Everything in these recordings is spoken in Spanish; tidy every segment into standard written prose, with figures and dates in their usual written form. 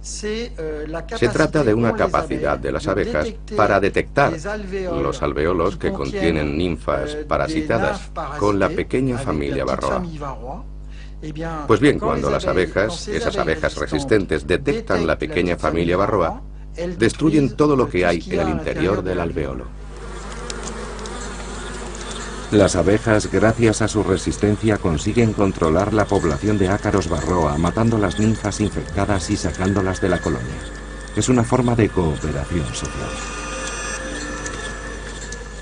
Se trata de una capacidad de las abejas para detectar los alvéolos que contienen ninfas parasitadas con la pequeña familia Varroa. Pues bien, cuando las abejas, esas abejas resistentes, detectan la pequeña familia Varroa, destruyen todo lo que hay en el interior del alvéolo. Las abejas, gracias a su resistencia, consiguen controlar la población de ácaros Varroa, matando las ninfas infectadas y sacándolas de la colonia. Es una forma de cooperación social.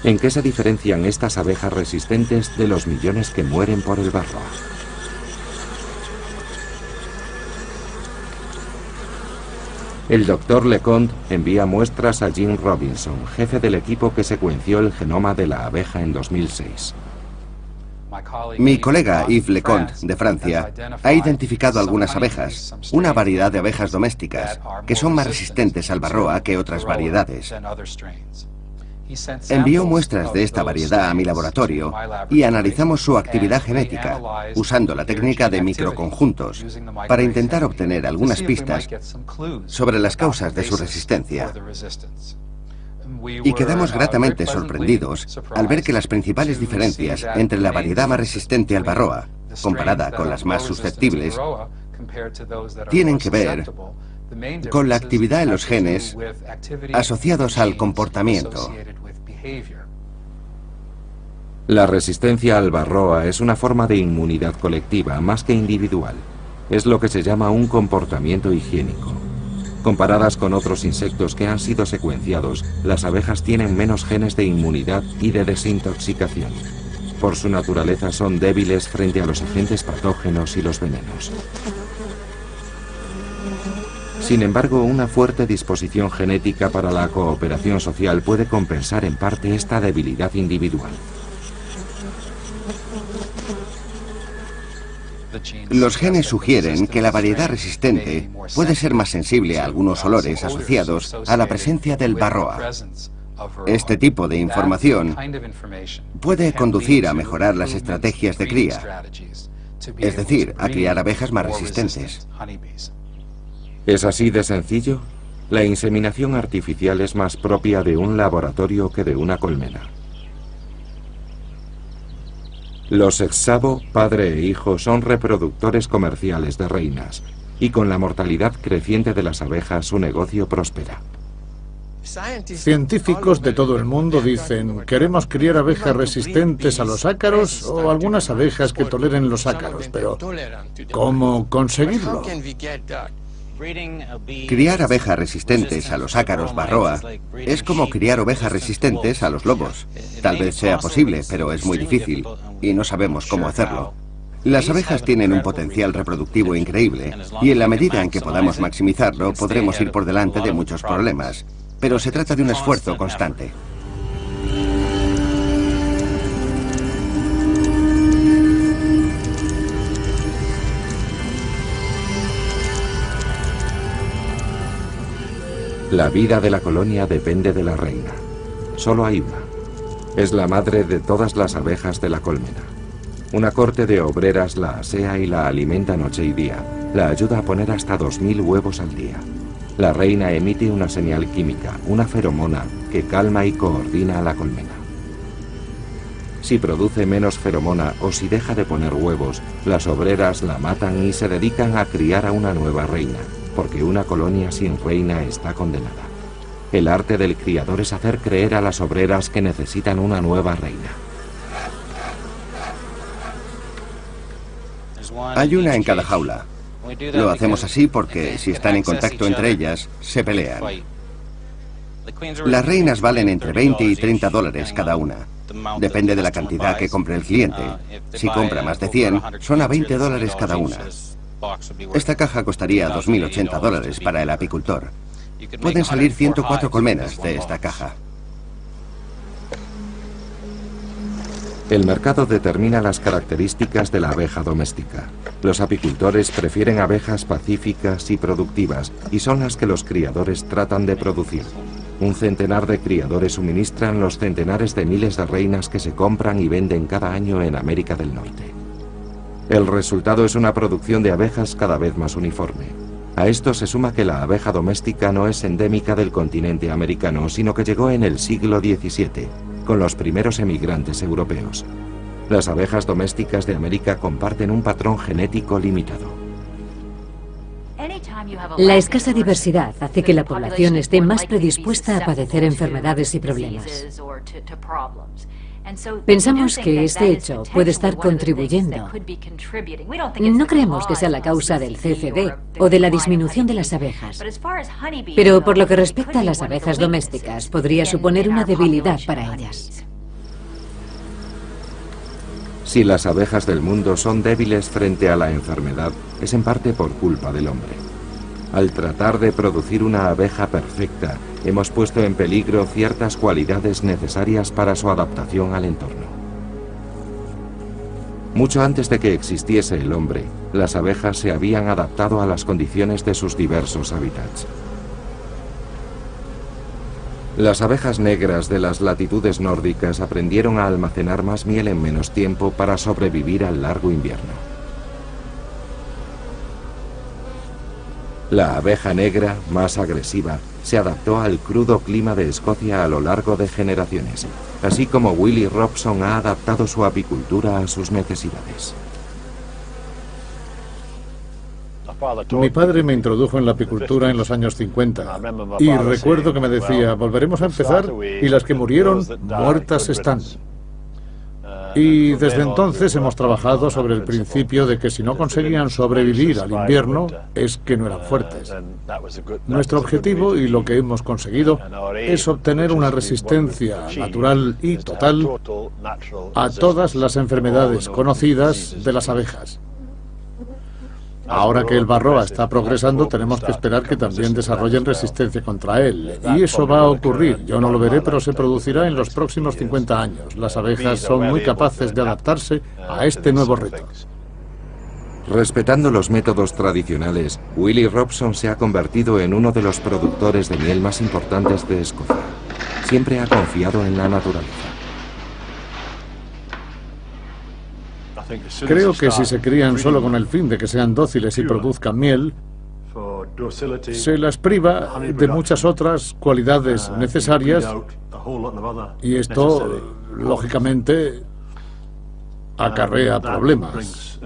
¿En qué se diferencian estas abejas resistentes de los millones que mueren por el Varroa? El Dr. LeConte envía muestras a Jim Robinson, jefe del equipo que secuenció el genoma de la abeja en 2006. Mi colega Yves LeConte, de Francia, ha identificado algunas abejas, una variedad de abejas domésticas, que son más resistentes al Varroa que otras variedades. Envió muestras de esta variedad a mi laboratorio y analizamos su actividad genética, usando la técnica de microconjuntos, para intentar obtener algunas pistas sobre las causas de su resistencia. Y quedamos gratamente sorprendidos al ver que las principales diferencias entre la variedad más resistente al Varroa, comparada con las más susceptibles, tienen que ver con la actividad en los genes asociados al comportamiento. La resistencia al Varroa es una forma de inmunidad colectiva más que individual. Es lo que se llama un comportamiento higiénico. Comparadas con otros insectos que han sido secuenciados, las abejas tienen menos genes de inmunidad y de desintoxicación. Por su naturaleza son débiles frente a los agentes patógenos y los venenos. Sin embargo, una fuerte disposición genética para la cooperación social puede compensar en parte esta debilidad individual. Los genes sugieren que la variedad resistente puede ser más sensible a algunos olores asociados a la presencia del Varroa. Este tipo de información puede conducir a mejorar las estrategias de cría, es decir, a criar abejas más resistentes. ¿Es así de sencillo? La inseminación artificial es más propia de un laboratorio que de una colmena. Los Sexavo, padre e hijo, son reproductores comerciales de reinas, y con la mortalidad creciente de las abejas su negocio prospera. Científicos de todo el mundo dicen, queremos criar abejas resistentes a los ácaros o algunas abejas que toleren los ácaros, pero ¿cómo conseguirlo? Criar abejas resistentes a los ácaros Varroa es como criar ovejas resistentes a los lobos. Tal vez sea posible, pero es muy difícil, y no sabemos cómo hacerlo. Las abejas tienen un potencial reproductivo increíble, y en la medida en que podamos maximizarlo, podremos ir por delante de muchos problemas. Pero se trata de un esfuerzo constante. La vida de la colonia depende de la reina. Solo hay una. Es la madre de todas las abejas de la colmena. Una corte de obreras la asea y la alimenta noche y día. La ayuda a poner hasta 2000 huevos al día. La reina emite una señal química, una feromona, que calma y coordina a la colmena. Si produce menos feromona o si deja de poner huevos, las obreras la matan y se dedican a criar a una nueva reina, porque una colonia sin reina está condenada. El arte del criador es hacer creer a las obreras que necesitan una nueva reina. Hay una en cada jaula. Lo hacemos así porque si están en contacto entre ellas, se pelean. Las reinas valen entre 20 y 30 dólares cada una. Depende de la cantidad que compre el cliente. Si compra más de 100, son a 20 dólares cada una. Esta caja costaría 2.080 dólares para el apicultor. Pueden salir 104 colmenas de esta caja. El mercado determina las características de la abeja doméstica. Los apicultores prefieren abejas pacíficas y productivas, y son las que los criadores tratan de producir. Un centenar de criadores suministran los centenares de miles de reinas que se compran y venden cada año en América del Norte. El resultado es una producción de abejas cada vez más uniforme. A esto se suma que la abeja doméstica no es endémica del continente americano, sino que llegó en el siglo XVII, con los primeros emigrantes europeos. Las abejas domésticas de América comparten un patrón genético limitado. La escasa diversidad hace que la población esté más predispuesta a padecer enfermedades y problemas. Pensamos que este hecho puede estar contribuyendo. No creemos que sea la causa del CFD o de la disminución de las abejas, pero por lo que respecta a las abejas domésticas, podría suponer una debilidad para ellas. Si las abejas del mundo son débiles frente a la enfermedad, es en parte por culpa del hombre. Al tratar de producir una abeja perfecta, hemos puesto en peligro ciertas cualidades necesarias para su adaptación al entorno. Mucho antes de que existiese el hombre, las abejas se habían adaptado a las condiciones de sus diversos hábitats. Las abejas negras de las latitudes nórdicas aprendieron a almacenar más miel en menos tiempo para sobrevivir al largo invierno. La abeja negra, más agresiva, se adaptó al crudo clima de Escocia a lo largo de generaciones, así como Willie Robson ha adaptado su apicultura a sus necesidades. Mi padre me introdujo en la apicultura en los años 50 y recuerdo que me decía, volveremos a empezar y las que murieron, muertas están. Y desde entonces hemos trabajado sobre el principio de que si no conseguían sobrevivir al invierno, es que no eran fuertes. Nuestro objetivo, y lo que hemos conseguido, es obtener una resistencia natural y total a todas las enfermedades conocidas de las abejas. Ahora que el varroa está progresando, tenemos que esperar que también desarrollen resistencia contra él. Y eso va a ocurrir. Yo no lo veré, pero se producirá en los próximos 50 años. Las abejas son muy capaces de adaptarse a este nuevo reto. Respetando los métodos tradicionales, Willie Robson se ha convertido en uno de los productores de miel más importantes de Escocia. Siempre ha confiado en la naturaleza. Creo que si se crían solo con el fin de que sean dóciles y produzcan miel, se las priva de muchas otras cualidades necesarias y esto, lógicamente, acarrea problemas.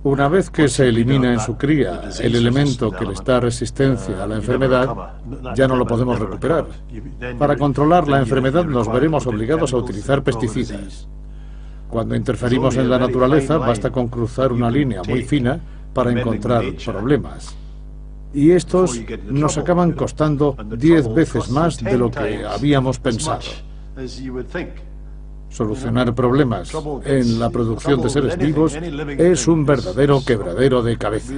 Una vez que se elimina en su cría el elemento que les da resistencia a la enfermedad, ya no lo podemos recuperar. Para controlar la enfermedad nos veremos obligados a utilizar pesticidas. Cuando interferimos en la naturaleza, basta con cruzar una línea muy fina para encontrar problemas. Y estos nos acaban costando 10 veces más de lo que habíamos pensado. Solucionar problemas en la producción de seres vivos es un verdadero quebradero de cabeza.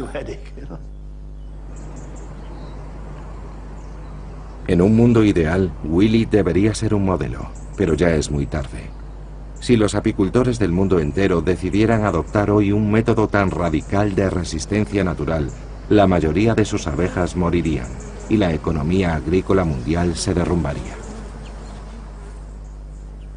En un mundo ideal, Willie debería ser un modelo, pero ya es muy tarde. Si los apicultores del mundo entero decidieran adoptar hoy un método tan radical de resistencia natural, la mayoría de sus abejas morirían y la economía agrícola mundial se derrumbaría.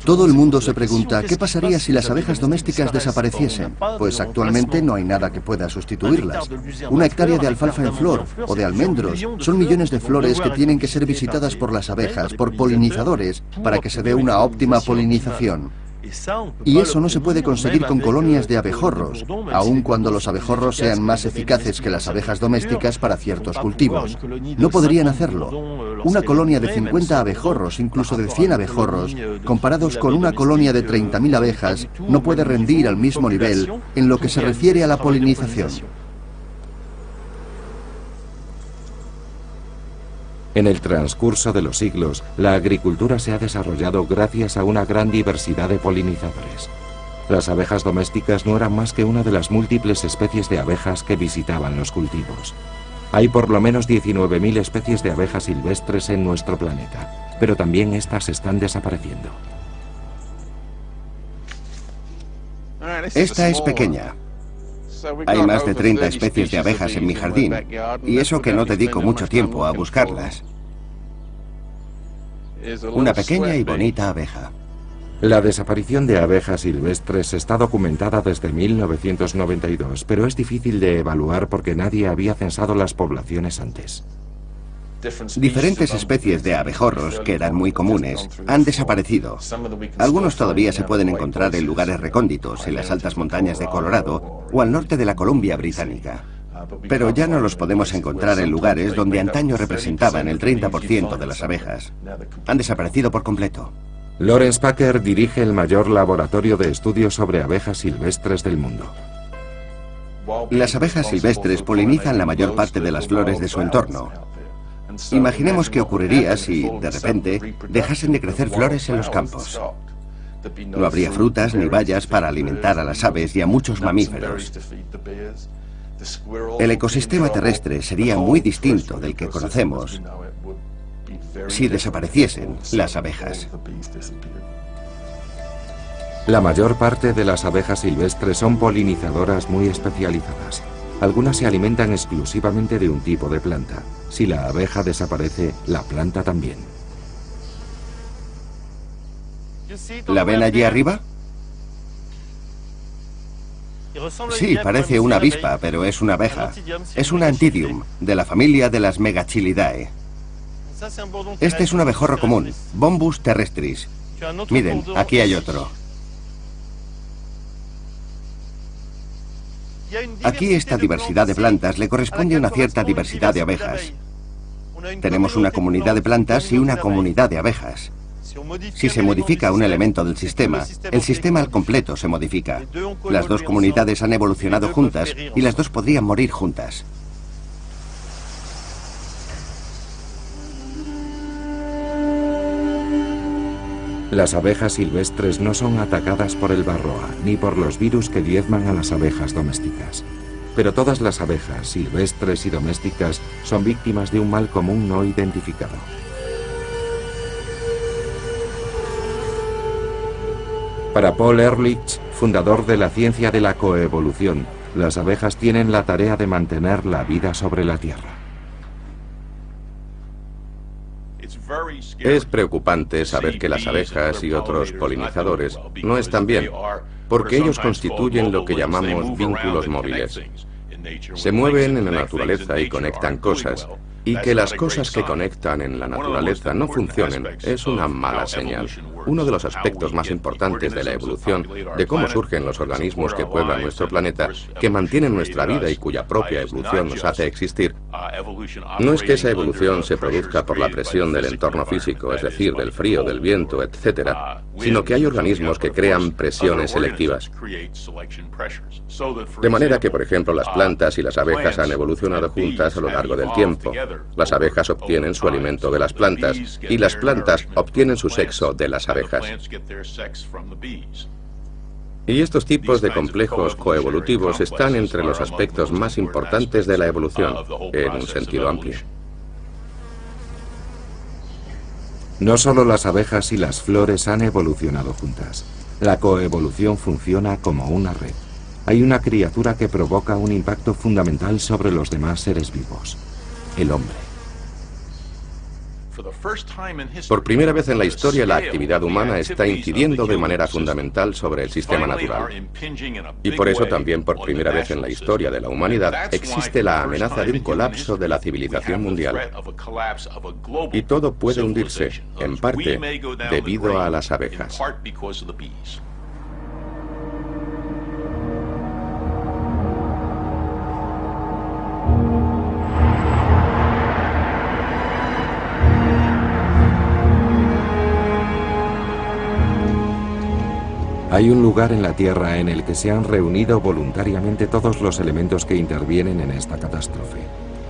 Todo el mundo se pregunta, ¿qué pasaría si las abejas domésticas desapareciesen? Pues actualmente no hay nada que pueda sustituirlas. Una hectárea de alfalfa en flor o de almendros son millones de flores que tienen que ser visitadas por las abejas, por polinizadores, para que se dé una óptima polinización. Y eso no se puede conseguir con colonias de abejorros, aun cuando los abejorros sean más eficaces que las abejas domésticas para ciertos cultivos. No podrían hacerlo. Una colonia de 50 abejorros, incluso de 100 abejorros, comparados con una colonia de 30.000 abejas, no puede rendir al mismo nivel en lo que se refiere a la polinización. En el transcurso de los siglos, la agricultura se ha desarrollado gracias a una gran diversidad de polinizadores. Las abejas domésticas no eran más que una de las múltiples especies de abejas que visitaban los cultivos. Hay por lo menos 19.000 especies de abejas silvestres en nuestro planeta, pero también estas están desapareciendo. Esta es pequeña. Hay más de 30 especies de abejas en mi jardín, y eso que no dedico mucho tiempo a buscarlas. Una pequeña y bonita abeja. La desaparición de abejas silvestres está documentada desde 1992, pero es difícil de evaluar porque nadie había censado las poblaciones antes. Diferentes especies de abejorros, que eran muy comunes, han desaparecido. Algunos todavía se pueden encontrar en lugares recónditos, en las altas montañas de Colorado o al norte de la Columbia Británica. Pero ya no los podemos encontrar en lugares donde antaño representaban el 30% de las abejas. Han desaparecido por completo. Lawrence Packer dirige el mayor laboratorio de estudios sobre abejas silvestres del mundo. Las abejas silvestres polinizan la mayor parte de las flores de su entorno. Imaginemos qué ocurriría si, de repente, dejasen de crecer flores en los campos. No habría frutas ni bayas para alimentar a las aves y a muchos mamíferos. El ecosistema terrestre sería muy distinto del que conocemos si desapareciesen las abejas. La mayor parte de las abejas silvestres son polinizadoras muy especializadas. Algunas se alimentan exclusivamente de un tipo de planta. Si la abeja desaparece, la planta también. ¿La ven allí arriba? Sí, parece una avispa, pero es una abeja. Es una Antidium, de la familia de las Megachilidae. Este es un abejorro común, Bombus terrestris. Miren, aquí hay otro. Aquí esta diversidad de plantas le corresponde a una cierta diversidad de abejas. Tenemos una comunidad de plantas y una comunidad de abejas. Si se modifica un elemento del sistema, el sistema al completo se modifica. Las dos comunidades han evolucionado juntas y las dos podrían morir juntas. Las abejas silvestres no son atacadas por el varroa, ni por los virus que diezman a las abejas domésticas. Pero todas las abejas, silvestres y domésticas, son víctimas de un mal común no identificado. Para Paul Ehrlich, fundador de la ciencia de la coevolución, las abejas tienen la tarea de mantener la vida sobre la Tierra. Es preocupante saber que las abejas y otros polinizadores no están bien, porque ellos constituyen lo que llamamos vínculos móviles. Se mueven en la naturaleza y conectan cosas, y que las cosas que conectan en la naturaleza no funcionen es una mala señal. Uno de los aspectos más importantes de la evolución, de cómo surgen los organismos que pueblan nuestro planeta, que mantienen nuestra vida y cuya propia evolución nos hace existir, no es que esa evolución se produzca por la presión del entorno físico, es decir, del frío, del viento, etc., sino que hay organismos que crean presiones selectivas. De manera que, por ejemplo, las plantas y las abejas han evolucionado juntas a lo largo del tiempo. Las abejas obtienen su alimento de las plantas y las plantas obtienen su sexo de las abejas. Y estos tipos de complejos coevolutivos están entre los aspectos más importantes de la evolución, en un sentido amplio. No solo las abejas y las flores han evolucionado juntas. La coevolución funciona como una red. Hay una criatura que provoca un impacto fundamental sobre los demás seres vivos: el hombre. Por primera vez en la historia, la actividad humana está incidiendo de manera fundamental sobre el sistema natural. Y por eso también por primera vez en la historia de la humanidad existe la amenaza de un colapso de la civilización mundial. Y todo puede hundirse, en parte, debido a las abejas. Hay un lugar en la Tierra en el que se han reunido voluntariamente todos los elementos que intervienen en esta catástrofe.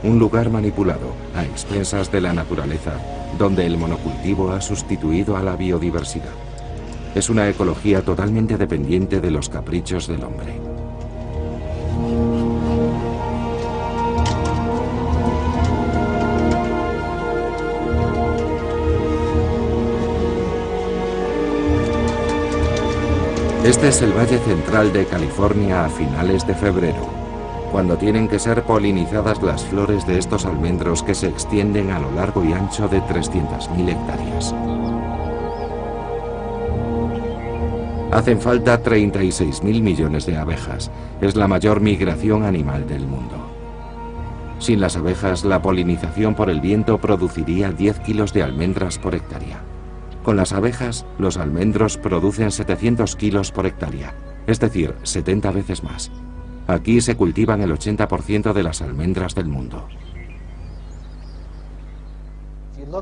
Un lugar manipulado, a expensas de la naturaleza, donde el monocultivo ha sustituido a la biodiversidad. Es una ecología totalmente dependiente de los caprichos del hombre. Este es el Valle Central de California a finales de febrero, cuando tienen que ser polinizadas las flores de estos almendros que se extienden a lo largo y ancho de 300.000 hectáreas. Hacen falta 36.000 millones de abejas. Es la mayor migración animal del mundo. Sin las abejas, la polinización por el viento produciría 10 kilos de almendras por hectárea. Con las abejas, los almendros producen 700 kilos por hectárea, es decir, 70 veces más. Aquí se cultivan el 80% de las almendras del mundo.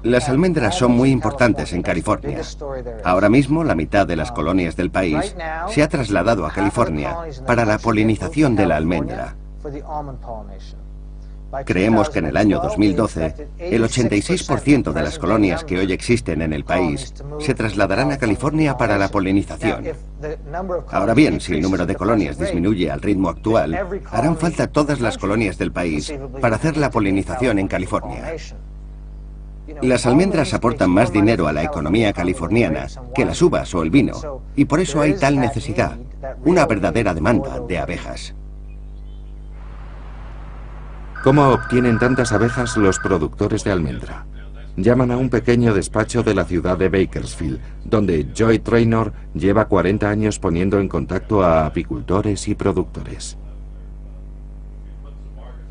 Las almendras son muy importantes en California. Ahora mismo, la mitad de las colonias del país se ha trasladado a California para la polinización de la almendra. Creemos que en el año 2012, el 86% de las colonias que hoy existen en el país se trasladarán a California para la polinización. Ahora bien, si el número de colonias disminuye al ritmo actual, harán falta todas las colonias del país para hacer la polinización en California. Las almendras aportan más dinero a la economía californiana que las uvas o el vino, y por eso hay tal necesidad, una verdadera demanda de abejas. ¿Cómo obtienen tantas abejas los productores de almendra? Llaman a un pequeño despacho de la ciudad de Bakersfield, donde Joy Traynor lleva 40 años poniendo en contacto a apicultores y productores.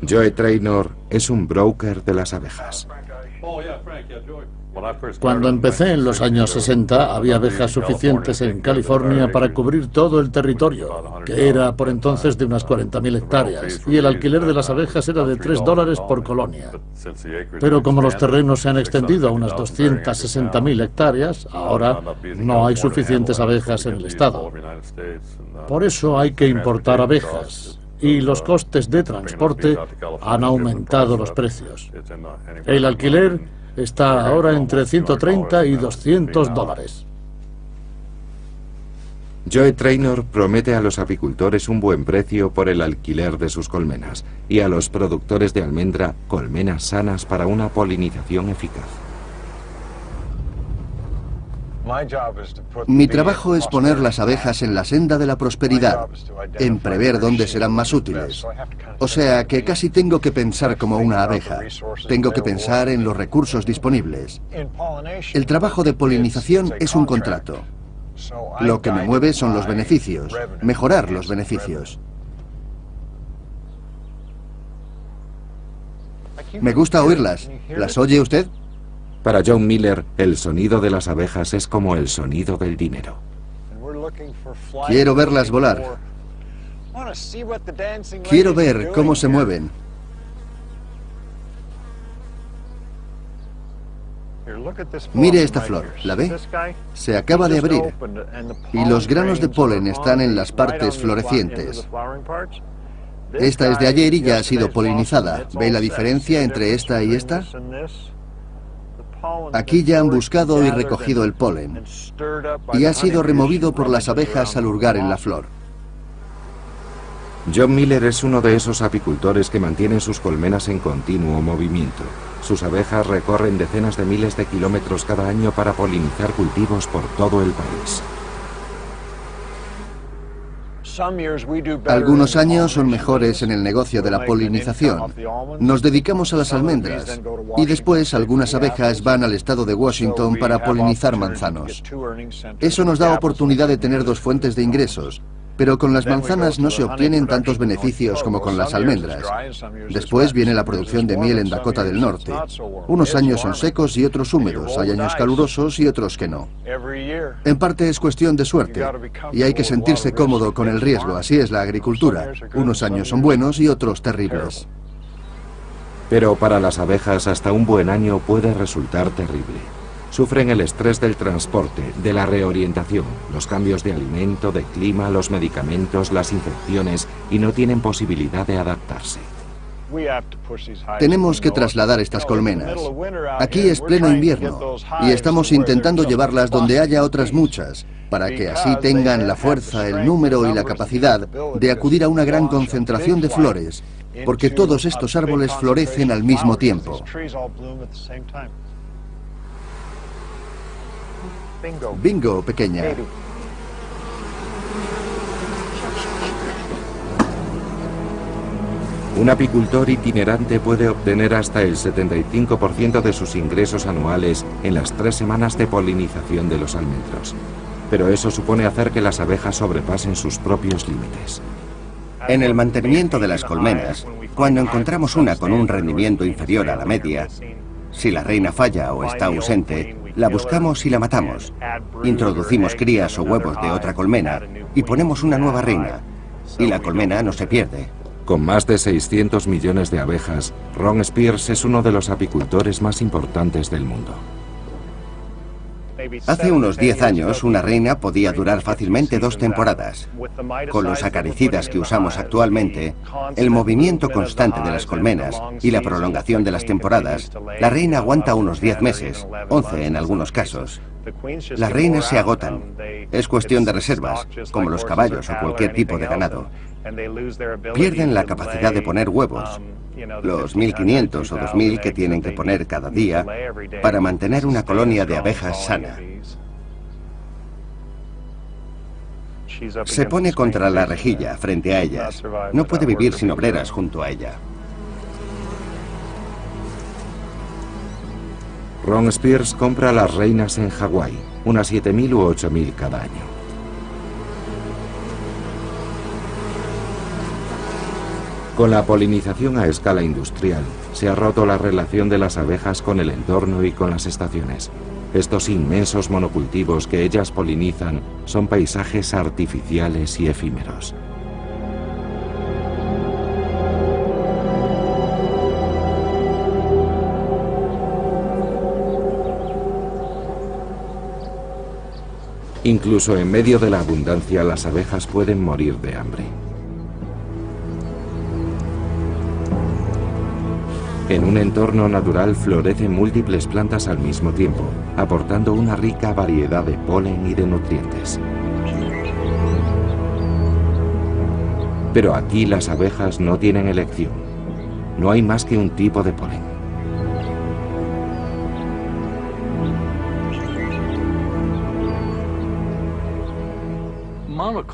Joy Traynor es un broker de las abejas. Cuando empecé en los años 60, había abejas suficientes en California para cubrir todo el territorio, que era por entonces de unas 40.000 hectáreas, y el alquiler de las abejas era de $3 por colonia. Pero como los terrenos se han extendido a unas 260.000 hectáreas, ahora no hay suficientes abejas en el estado. Por eso hay que importar abejas, y los costes de transporte han aumentado los precios. El alquiler está ahora entre 130 y $200. Joy Traynor promete a los apicultores un buen precio por el alquiler de sus colmenas y a los productores de almendra colmenas sanas para una polinización eficaz. Mi trabajo es poner las abejas en la senda de la prosperidad, en prever dónde serán más útiles. O sea que casi tengo que pensar como una abeja. Tengo que pensar en los recursos disponibles. El trabajo de polinización es un contrato. Lo que me mueve son los beneficios, mejorar los beneficios. Me gusta oírlas. ¿Las oye usted? Para John Miller, el sonido de las abejas es como el sonido del dinero. Quiero verlas volar. Quiero ver cómo se mueven. Mire esta flor, ¿la ve? Se acaba de abrir y los granos de polen están en las partes florecientes. Esta es de ayer y ya ha sido polinizada. ¿Ve la diferencia entre esta y esta? Aquí ya han buscado y recogido el polen y ha sido removido por las abejas al hurgar en la flor. John Miller es uno de esos apicultores que mantienen sus colmenas en continuo movimiento. Sus abejas recorren decenas de miles de kilómetros cada año para polinizar cultivos por todo el país. Algunos años son mejores en el negocio de la polinización. Nos dedicamos a las almendras y después algunas abejas van al estado de Washington para polinizar manzanos. Eso nos da oportunidad de tener dos fuentes de ingresos, pero con las manzanas no se obtienen tantos beneficios como con las almendras. Después viene la producción de miel en Dakota del Norte. Unos años son secos y otros húmedos, hay años calurosos y otros que no. En parte es cuestión de suerte, y hay que sentirse cómodo con el riesgo, así es la agricultura. Unos años son buenos y otros terribles. Pero para las abejas hasta un buen año puede resultar terrible. Sufren el estrés del transporte, de la reorientación, los cambios de alimento, de clima, los medicamentos, las infecciones y no tienen posibilidad de adaptarse. Tenemos que trasladar estas colmenas. Aquí es pleno invierno y estamos intentando llevarlas donde haya otras muchas, para que así tengan la fuerza, el número y la capacidad de acudir a una gran concentración de flores, porque todos estos árboles florecen al mismo tiempo. Bingo, pequeña. Un apicultor itinerante puede obtener hasta el 75% de sus ingresos anuales en las 3 semanas de polinización de los almendros. pero eso supone hacer que las abejas sobrepasen sus propios límites. En el mantenimiento de las colmenas, cuando encontramos una con un rendimiento inferior a la media, si la reina falla o está ausente, la buscamos y la matamos. Introducimos crías o huevos de otra colmena y ponemos una nueva reina, y la colmena no se pierde. Con más de 600 millones de abejas, Ron Spears es uno de los apicultores más importantes del mundo. Hace unos 10 años, una reina podía durar fácilmente 2 temporadas. Con los acaricidas que usamos actualmente, el movimiento constante de las colmenas y la prolongación de las temporadas, la reina aguanta unos 10 meses, 11 en algunos casos. Las reinas se agotan. Es cuestión de reservas, como los caballos o cualquier tipo de ganado. Pierden la capacidad de poner huevos, los 1.500 o 2.000 que tienen que poner cada día para mantener una colonia de abejas sana. Se pone contra la rejilla frente a ellas. No puede vivir sin obreras junto a ella. Ron Spears compra las reinas en Hawái, unas 7.000 u 8.000 cada año. Con la polinización a escala industrial, se ha roto la relación de las abejas con el entorno y con las estaciones. Estos inmensos monocultivos que ellas polinizan son paisajes artificiales y efímeros. Incluso en medio de la abundancia, las abejas pueden morir de hambre. En un entorno natural florecen múltiples plantas al mismo tiempo, aportando una rica variedad de polen y de nutrientes. Pero aquí las abejas no tienen elección. No hay más que un tipo de polen.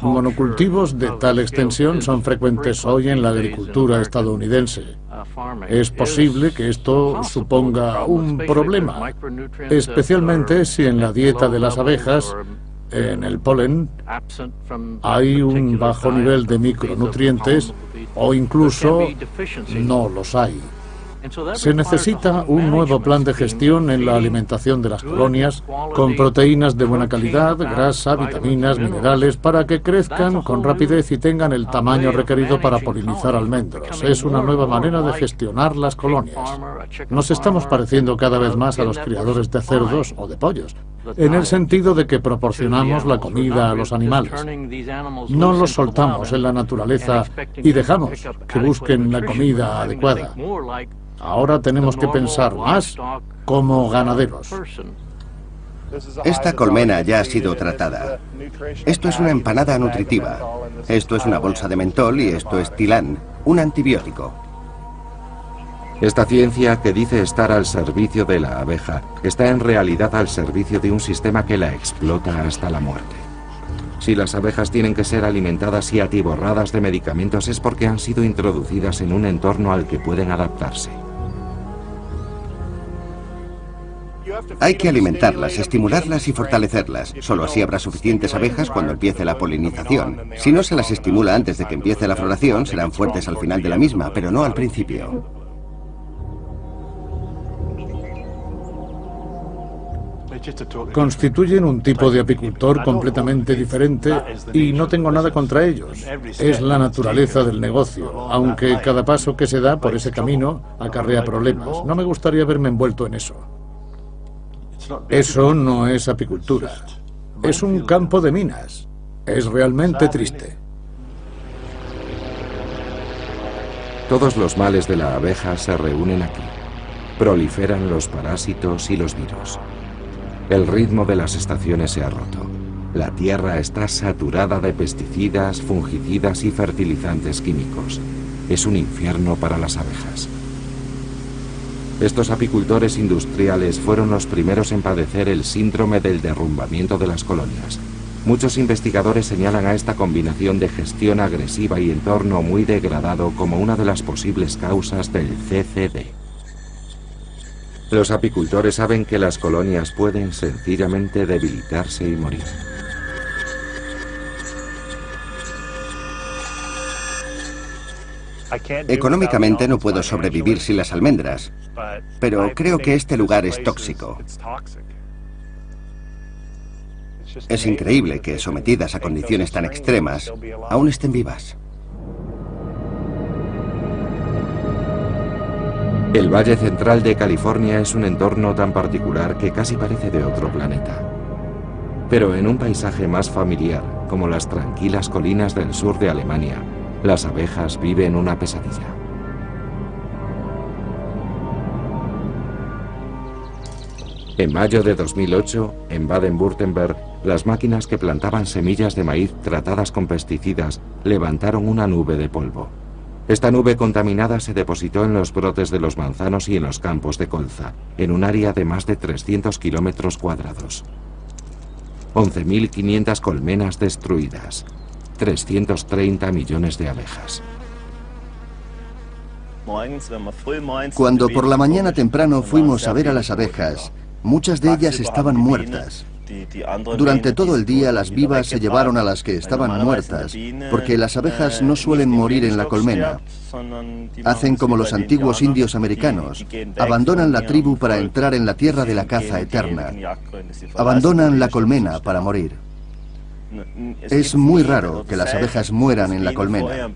Monocultivos de tal extensión son frecuentes hoy en la agricultura estadounidense. Es posible que esto suponga un problema, especialmente si en la dieta de las abejas, en el polen, hay un bajo nivel de micronutrientes o incluso no los hay. Se necesita un nuevo plan de gestión en la alimentación de las colonias, con proteínas de buena calidad, grasa, vitaminas, minerales, para que crezcan con rapidez y tengan el tamaño requerido para polinizar almendros. Es una nueva manera de gestionar las colonias. Nos estamos pareciendo cada vez más a los criadores de cerdos o de pollos, en el sentido de que proporcionamos la comida a los animales. No los soltamos en la naturaleza y dejamos que busquen la comida adecuada. Ahora tenemos que pensar más como ganaderos. Esta colmena ya ha sido tratada. Esto es una empanada nutritiva. Esto es una bolsa de mentol y esto es Tilan, un antibiótico. Esta ciencia, que dice estar al servicio de la abeja, está en realidad al servicio de un sistema que la explota hasta la muerte. Si las abejas tienen que ser alimentadas y atiborradas de medicamentos es porque han sido introducidas en un entorno al que pueden adaptarse. Hay que alimentarlas, estimularlas y fortalecerlas. Solo así habrá suficientes abejas cuando empiece la polinización. Si no se las estimula antes de que empiece la floración, serán fuertes al final de la misma, pero no al principio. Constituyen un tipo de apicultor completamente diferente y no tengo nada contra ellos. Es la naturaleza del negocio, aunque cada paso que se da por ese camino acarrea problemas. No me gustaría verme envuelto en eso. Eso no es apicultura. Es un campo de minas. Es realmente triste. Todos los males de la abeja se reúnen aquí. Proliferan los parásitos y los virus. El ritmo de las estaciones se ha roto. La tierra está saturada de pesticidas, fungicidas y fertilizantes químicos. Es un infierno para las abejas. Estos apicultores industriales fueron los primeros en padecer el síndrome del derrumbamiento de las colonias. Muchos investigadores señalan a esta combinación de gestión agresiva y entorno muy degradado como una de las posibles causas del CCD. Los apicultores saben que las colonias pueden sencillamente debilitarse y morir. Económicamente no puedo sobrevivir sin las almendras, pero creo que este lugar es tóxico. Es increíble que, sometidas a condiciones tan extremas, aún estén vivas. El Valle Central de California es un entorno tan particular que casi parece de otro planeta. Pero en un paisaje más familiar, como las tranquilas colinas del sur de Alemania, las abejas viven una pesadilla. En mayo de 2008, en Baden-Württemberg, las máquinas que plantaban semillas de maíz tratadas con pesticidas levantaron una nube de polvo. Esta nube contaminada se depositó en los brotes de los manzanos y en los campos de colza, en un área de más de 300 kilómetros cuadrados. 11.500 colmenas destruidas, 330 millones de abejas. Cuando por la mañana temprano fuimos a ver a las abejas, muchas de ellas estaban muertas. Durante todo el día las vivas se llevaron a las que estaban muertas, porque las abejas no suelen morir en la colmena. Hacen como los antiguos indios americanos, abandonan la tribu para entrar en la tierra de la caza eterna. Abandonan la colmena para morir. Es muy raro que las abejas mueran en la colmena.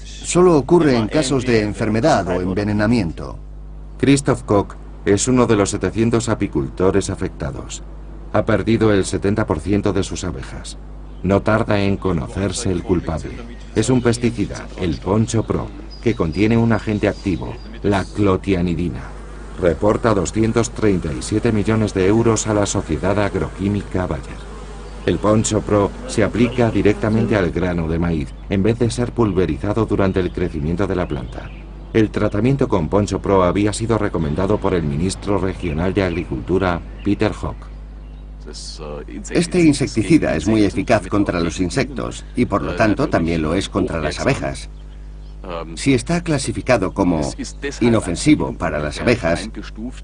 Solo ocurre en casos de enfermedad o envenenamiento. Christoph Koch es uno de los 700 apicultores afectados. Ha perdido el 70% de sus abejas. No tarda en conocerse el culpable. Es un pesticida, el Poncho Pro, que contiene un agente activo, la clotianidina. Reporta 237 millones de euros a la sociedad agroquímica Bayer. El Poncho Pro se aplica directamente al grano de maíz, en vez de ser pulverizado durante el crecimiento de la planta. El tratamiento con Poncho Pro había sido recomendado por el ministro regional de Agricultura, Peter Hock. Este insecticida es muy eficaz contra los insectos y por lo tanto también lo es contra las abejas. Si está clasificado como inofensivo para las abejas,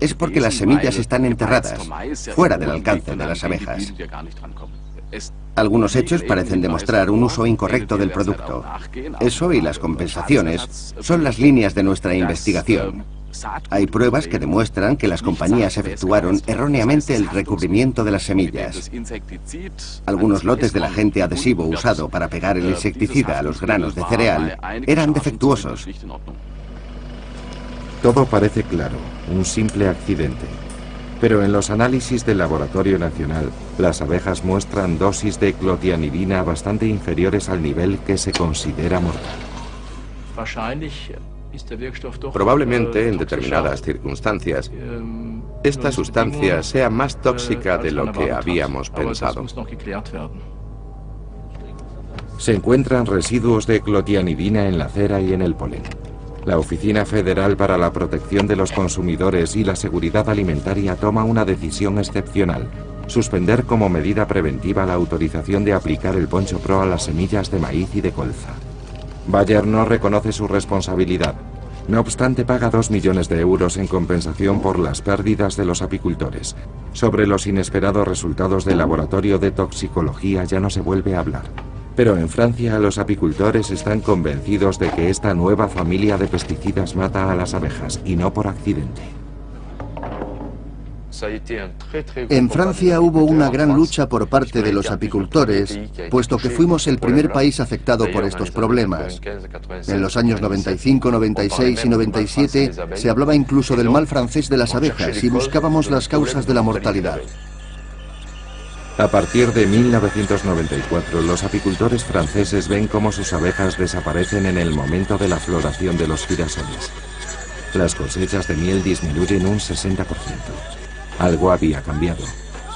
es porque las semillas están enterradas, fuera del alcance de las abejas. Algunos hechos parecen demostrar un uso incorrecto del producto. Eso y las compensaciones son las líneas de nuestra investigación. Hay pruebas que demuestran que las compañías efectuaron erróneamente el recubrimiento de las semillas. Algunos lotes del agente adhesivo usado para pegar el insecticida a los granos de cereal eran defectuosos. Todo parece claro, un simple accidente. Pero en los análisis del Laboratorio Nacional, las abejas muestran dosis de clotianidina bastante inferiores al nivel que se considera mortal. Probablemente, en determinadas circunstancias, esta sustancia sea más tóxica de lo que habíamos pensado. Se encuentran residuos de clotianidina en la cera y en el polen. La Oficina Federal para la Protección de los Consumidores y la Seguridad Alimentaria toma una decisión excepcional: suspender como medida preventiva la autorización de aplicar el Poncho Pro a las semillas de maíz y de colza. Bayer no reconoce su responsabilidad. No obstante, paga 2 millones de euros en compensación por las pérdidas de los apicultores. Sobre los inesperados resultados del laboratorio de toxicología ya no se vuelve a hablar. Pero en Francia los apicultores están convencidos de que esta nueva familia de pesticidas mata a las abejas, y no por accidente. En Francia hubo una gran lucha por parte de los apicultores, puesto que fuimos el primer país afectado por estos problemas. En los años 95, 96 y 97 se hablaba incluso del mal francés de las abejas y buscábamos las causas de la mortalidad. A partir de 1994, los apicultores franceses ven cómo sus abejas desaparecen en el momento de la floración de los girasoles. Las cosechas de miel disminuyen un 60%. Algo había cambiado.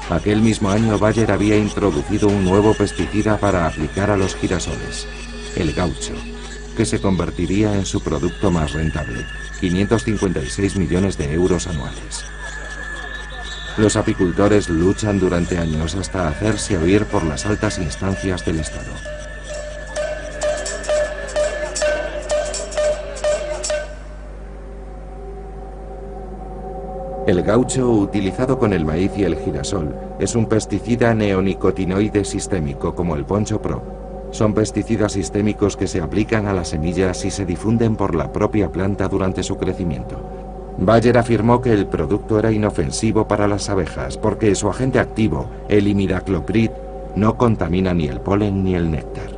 Aquel mismo año Bayer había introducido un nuevo pesticida para aplicar a los girasoles, el gaucho, que se convertiría en su producto más rentable, 556 millones de euros anuales. Los apicultores luchan durante años hasta hacerse oír por las altas instancias del Estado. El gaucho, utilizado con el maíz y el girasol, es un pesticida neonicotinoide sistémico como el Poncho Pro. Son pesticidas sistémicos que se aplican a las semillas y se difunden por la propia planta durante su crecimiento. Bayer afirmó que el producto era inofensivo para las abejas porque su agente activo, el imidacloprid, no contamina ni el polen ni el néctar.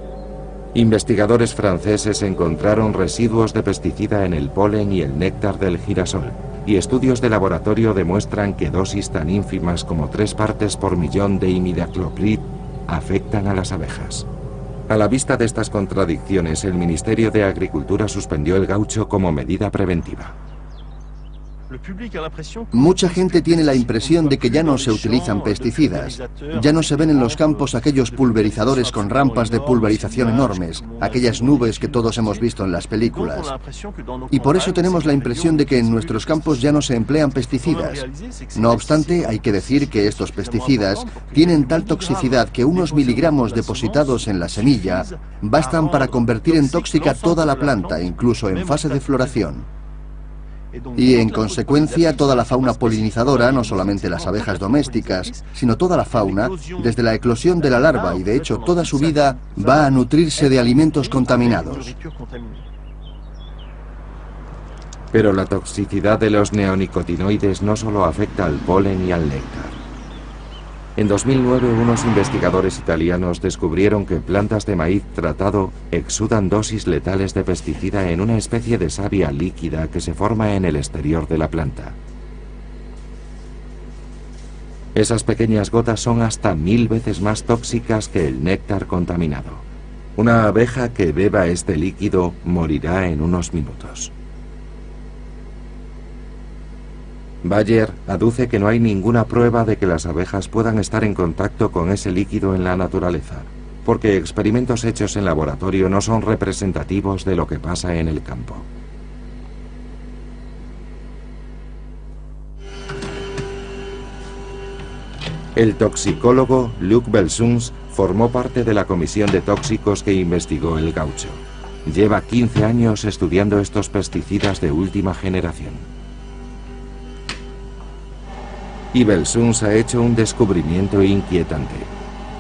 Investigadores franceses encontraron residuos de pesticida en el polen y el néctar del girasol, y estudios de laboratorio demuestran que dosis tan ínfimas como 3 partes por millón de imidacloprid afectan a las abejas. A la vista de estas contradicciones, el Ministerio de Agricultura suspendió el gaucho como medida preventiva. Mucha gente tiene la impresión de que ya no se utilizan pesticidas, ya no se ven en los campos aquellos pulverizadores con rampas de pulverización enormes, aquellas nubes que todos hemos visto en las películas. Y por eso tenemos la impresión de que en nuestros campos ya no se emplean pesticidas. No obstante, hay que decir que estos pesticidas tienen tal toxicidad que unos miligramos depositados en la semilla bastan para convertir en tóxica toda la planta, incluso en fase de floración. Y en consecuencia toda la fauna polinizadora, no solamente las abejas domésticas, sino toda la fauna, desde la eclosión de la larva y de hecho toda su vida, va a nutrirse de alimentos contaminados. Pero la toxicidad de los neonicotinoides no solo afecta al polen y al néctar. En 2009, unos investigadores italianos descubrieron que plantas de maíz tratado exudan dosis letales de pesticida en una especie de savia líquida que se forma en el exterior de la planta. Esas pequeñas gotas son hasta 1000 veces más tóxicas que el néctar contaminado. Una abeja que beba este líquido morirá en unos minutos. Bayer aduce que no hay ninguna prueba de que las abejas puedan estar en contacto con ese líquido en la naturaleza, porque experimentos hechos en laboratorio no son representativos de lo que pasa en el campo. El toxicólogo Luc Belsunce formó parte de la comisión de tóxicos que investigó el gaucho. Lleva 15 años estudiando estos pesticidas de última generación. Y Belsunce ha hecho un descubrimiento inquietante.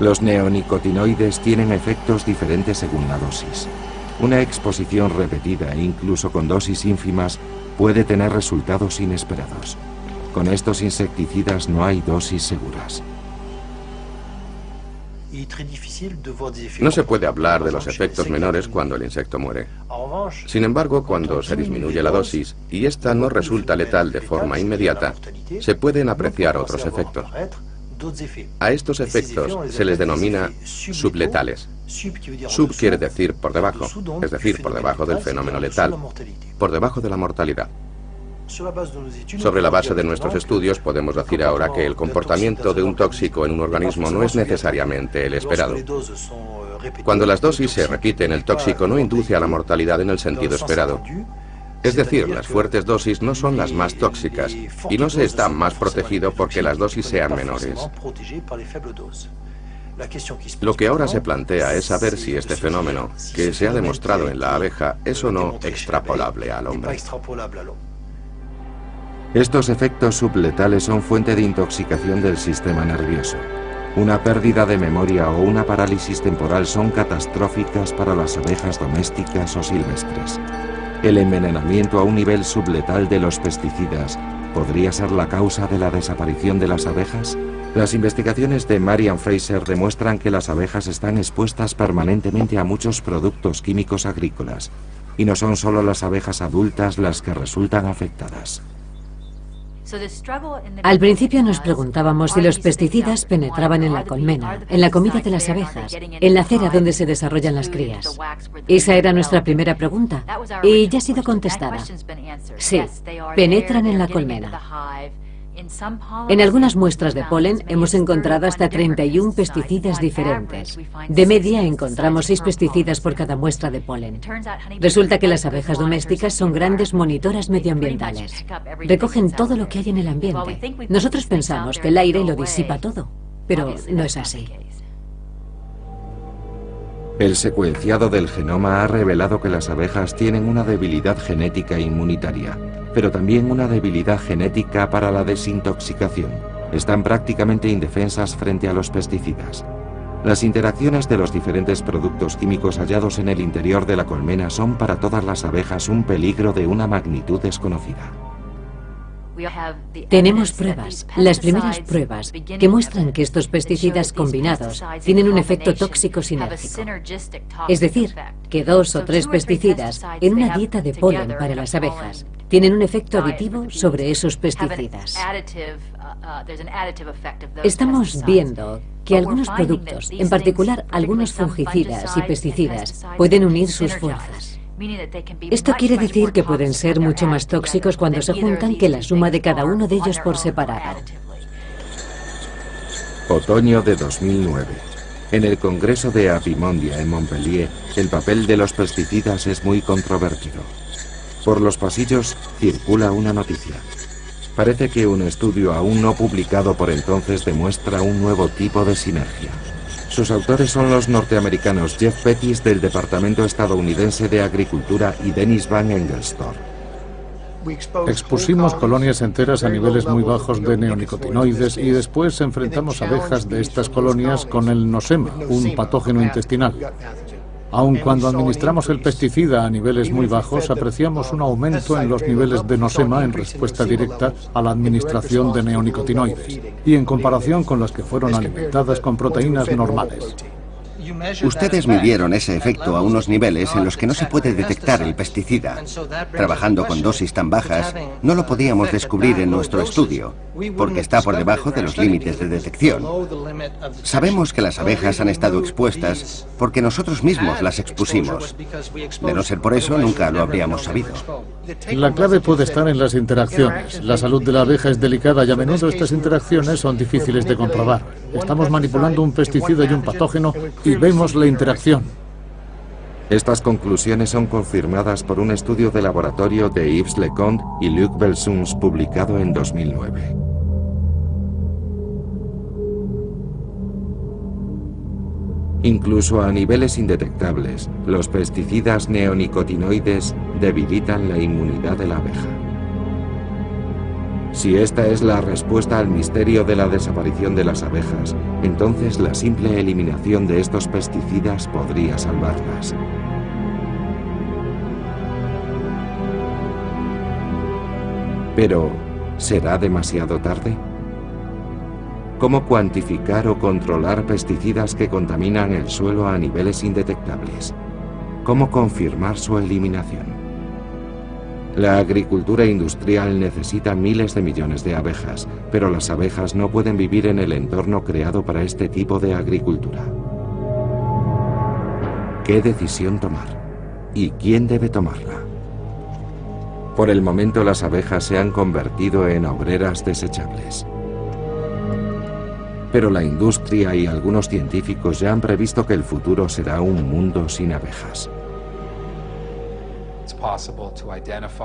Los neonicotinoides tienen efectos diferentes según la dosis. Una exposición repetida, incluso con dosis ínfimas, puede tener resultados inesperados. Con estos insecticidas no hay dosis seguras. No se puede hablar de los efectos menores cuando el insecto muere. Sin embargo, cuando se disminuye la dosis y esta no resulta letal de forma inmediata, se pueden apreciar otros efectos. A estos efectos se les denomina subletales. Sub quiere decir por debajo, es decir, por debajo del fenómeno letal, por debajo de la mortalidad. Sobre la base de nuestros estudios podemos decir ahora que el comportamiento de un tóxico en un organismo no es necesariamente el esperado. Cuando las dosis se repiten, el tóxico no induce a la mortalidad en el sentido esperado. Es decir, las fuertes dosis no son las más tóxicas y no se está más protegido porque las dosis sean menores. Lo que ahora se plantea es saber si este fenómeno, que se ha demostrado en la abeja, es o no extrapolable al hombre. Estos efectos subletales son fuente de intoxicación del sistema nervioso. Una pérdida de memoria o una parálisis temporal son catastróficas para las abejas domésticas o silvestres. El envenenamiento a un nivel subletal de los pesticidas podría ser la causa de la desaparición de las abejas. Las investigaciones de Marian Fraser demuestran que las abejas están expuestas permanentemente a muchos productos químicos agrícolas, y no son solo las abejas adultas las que resultan afectadas. Al principio nos preguntábamos si los pesticidas penetraban en la colmena, en la comida de las abejas, en la cera donde se desarrollan las crías. Esa era nuestra primera pregunta y ya ha sido contestada. Sí, penetran en la colmena. En algunas muestras de polen hemos encontrado hasta 31 pesticidas diferentes. De media encontramos 6 pesticidas por cada muestra de polen. Resulta que las abejas domésticas son grandes monitoras medioambientales. Recogen todo lo que hay en el ambiente. Nosotros pensamos que el aire lo disipa todo, pero no es así. El secuenciado del genoma ha revelado que las abejas tienen una debilidad genética inmunitaria, pero también una debilidad genética para la desintoxicación. Están prácticamente indefensas frente a los pesticidas. Las interacciones de los diferentes productos químicos hallados en el interior de la colmena son para todas las abejas un peligro de una magnitud desconocida. Tenemos pruebas, las primeras pruebas, que muestran que estos pesticidas combinados tienen un efecto tóxico sinérgico. Es decir, que 2 o 3 pesticidas en una dieta de polen para las abejas tienen un efecto aditivo sobre esos pesticidas. Estamos viendo que algunos productos, en particular algunos fungicidas y pesticidas, pueden unir sus fuerzas. Esto quiere decir que pueden ser mucho más tóxicos cuando se juntan que la suma de cada uno de ellos por separado. Otoño de 2009. En el Congreso de Apimondia en Montpellier, el papel de los pesticidas es muy controvertido. Por los pasillos circula una noticia. Parece que un estudio aún no publicado por entonces demuestra un nuevo tipo de sinergia. Sus autores son los norteamericanos Jeff Pettis del Departamento Estadounidense de Agricultura y Dennis Van Engelstor. Expusimos colonias enteras a niveles muy bajos de neonicotinoides y después enfrentamos abejas de estas colonias con el nosema, un patógeno intestinal. Aun cuando administramos el pesticida a niveles muy bajos, apreciamos un aumento en los niveles de nosema en respuesta directa a la administración de neonicotinoides y en comparación con las que fueron alimentadas con proteínas normales. Ustedes midieron ese efecto a unos niveles en los que no se puede detectar el pesticida. Trabajando con dosis tan bajas, no lo podíamos descubrir en nuestro estudio, porque está por debajo de los límites de detección. Sabemos que las abejas han estado expuestas porque nosotros mismos las expusimos. De no ser por eso, nunca lo habríamos sabido. La clave puede estar en las interacciones. La salud de la abeja es delicada y a menudo estas interacciones son difíciles de comprobar. Estamos manipulando un pesticida y un patógeno y vemos la interacción. Estas conclusiones son confirmadas por un estudio de laboratorio de Yves Leconte y Luc Belsuns publicado en 2009. Incluso a niveles indetectables, los pesticidas neonicotinoides debilitan la inmunidad de la abeja. Si esta es la respuesta al misterio de la desaparición de las abejas, entonces la simple eliminación de estos pesticidas podría salvarlas. Pero, ¿será demasiado tarde? ¿Cómo cuantificar o controlar pesticidas que contaminan el suelo a niveles indetectables? ¿Cómo confirmar su eliminación? La agricultura industrial necesita miles de millones de abejas, pero las abejas no pueden vivir en el entorno creado para este tipo de agricultura. ¿Qué decisión tomar? ¿Y quién debe tomarla? Por el momento las abejas se han convertido en obreras desechables. Pero la industria y algunos científicos ya han previsto que el futuro será un mundo sin abejas.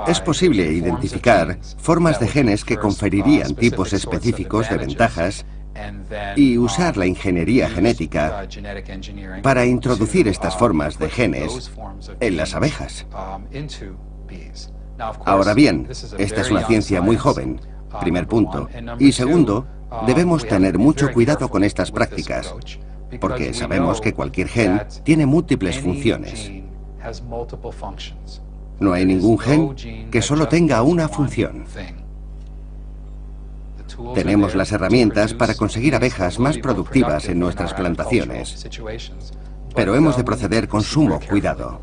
Es posible identificar formas de genes que conferirían tipos específicos de ventajas y usar la ingeniería genética para introducir estas formas de genes en las abejas. Ahora bien, esta es una ciencia muy joven, primer punto. Y segundo, debemos tener mucho cuidado con estas prácticas, porque sabemos que cualquier gen tiene múltiples funciones. No hay ningún gen que solo tenga una función. Tenemos las herramientas para conseguir abejas más productivas en nuestras plantaciones, pero hemos de proceder con sumo cuidado.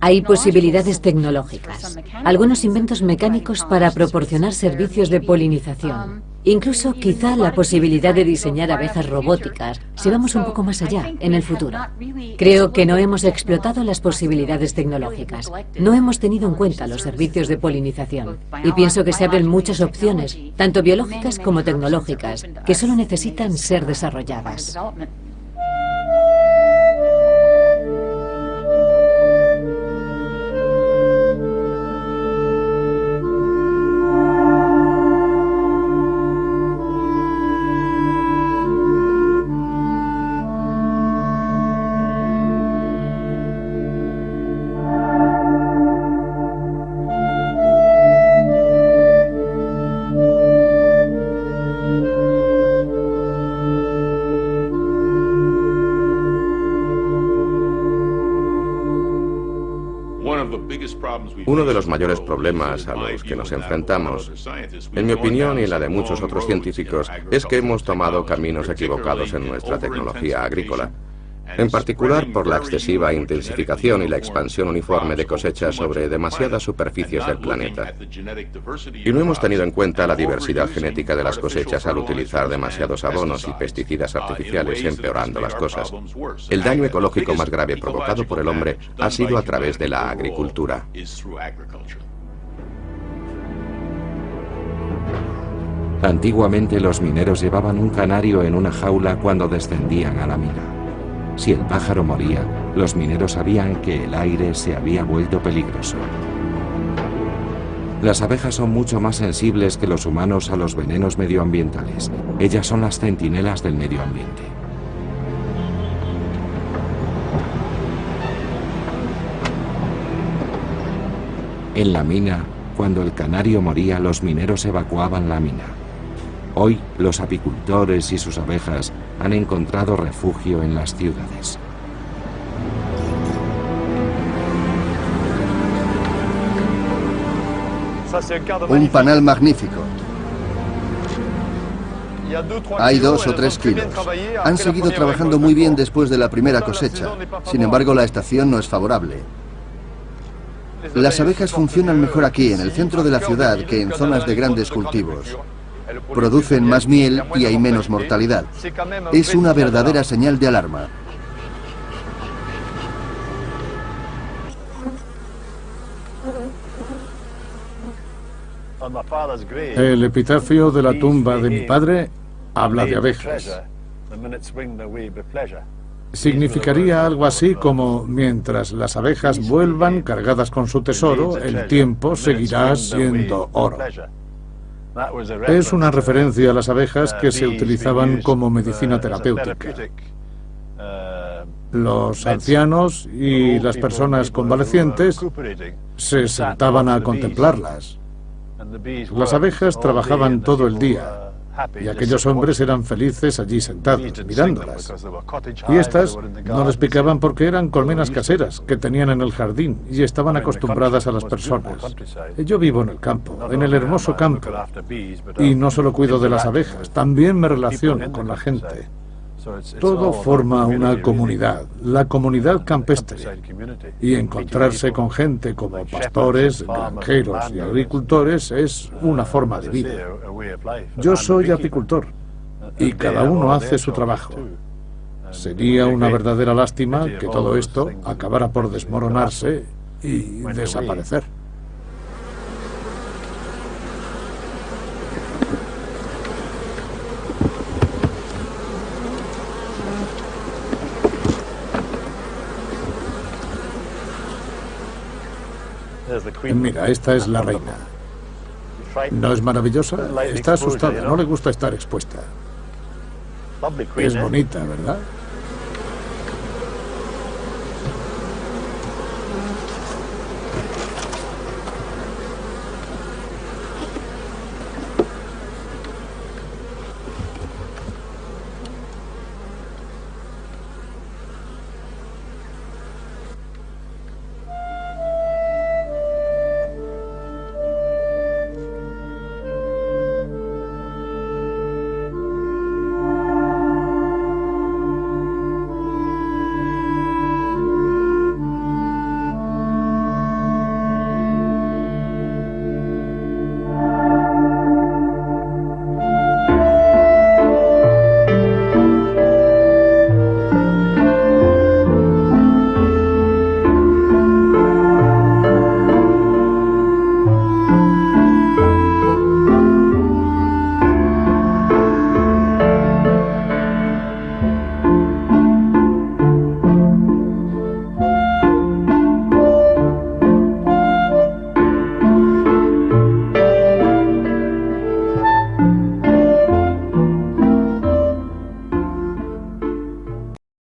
Hay posibilidades tecnológicas, algunos inventos mecánicos para proporcionar servicios de polinización, incluso quizá la posibilidad de diseñar abejas robóticas, si vamos un poco más allá, en el futuro. Creo que no hemos explotado las posibilidades tecnológicas, no hemos tenido en cuenta los servicios de polinización, y pienso que se abren muchas opciones, tanto biológicas como tecnológicas, que solo necesitan ser desarrolladas. Uno de los mayores problemas a los que nos enfrentamos, en mi opinión y en la de muchos otros científicos, es que hemos tomado caminos equivocados en nuestra tecnología agrícola. En particular por la excesiva intensificación y la expansión uniforme de cosechas sobre demasiadas superficies del planeta. Y no hemos tenido en cuenta la diversidad genética de las cosechas al utilizar demasiados abonos y pesticidas artificiales, empeorando las cosas. El daño ecológico más grave provocado por el hombre ha sido a través de la agricultura. Antiguamente los mineros llevaban un canario en una jaula cuando descendían a la mina. Si el pájaro moría, los mineros sabían que el aire se había vuelto peligroso. Las abejas son mucho más sensibles que los humanos a los venenos medioambientales. Ellas son las centinelas del medio ambiente. En la mina, cuando el canario moría, los mineros evacuaban la mina. Hoy, los apicultores y sus abejas han encontrado refugio en las ciudades. Un panal magnífico. Hay 2 o 3 kilos. Han seguido trabajando muy bien después de la primera cosecha. Sin embargo, la estación no es favorable. Las abejas funcionan mejor aquí, en el centro de la ciudad, que en zonas de grandes cultivos. Producen más miel y hay menos mortalidad. Es una verdadera señal de alarma. El epitafio de la tumba de mi padre habla de abejas. Significaría algo así como: mientras las abejas vuelvan cargadas con su tesoro, el tiempo seguirá siendo oro. Es una referencia a las abejas que se utilizaban como medicina terapéutica. Los ancianos y las personas convalecientes se sentaban a contemplarlas. Las abejas trabajaban todo el día y aquellos hombres eran felices allí sentados, mirándolas. Y estas no les picaban porque eran colmenas caseras que tenían en el jardín y estaban acostumbradas a las personas. Yo vivo en el campo, en el hermoso campo, y no solo cuido de las abejas, también me relaciono con la gente. Todo forma una comunidad, la comunidad campestre. Y encontrarse con gente como pastores, granjeros y agricultores es una forma de vida. Yo soy apicultor y cada uno hace su trabajo. Sería una verdadera lástima que todo esto acabara por desmoronarse y desaparecer. Mira, esta es la reina. ¿No es maravillosa? Está asustada, no le gusta estar expuesta. Es bonita, ¿verdad?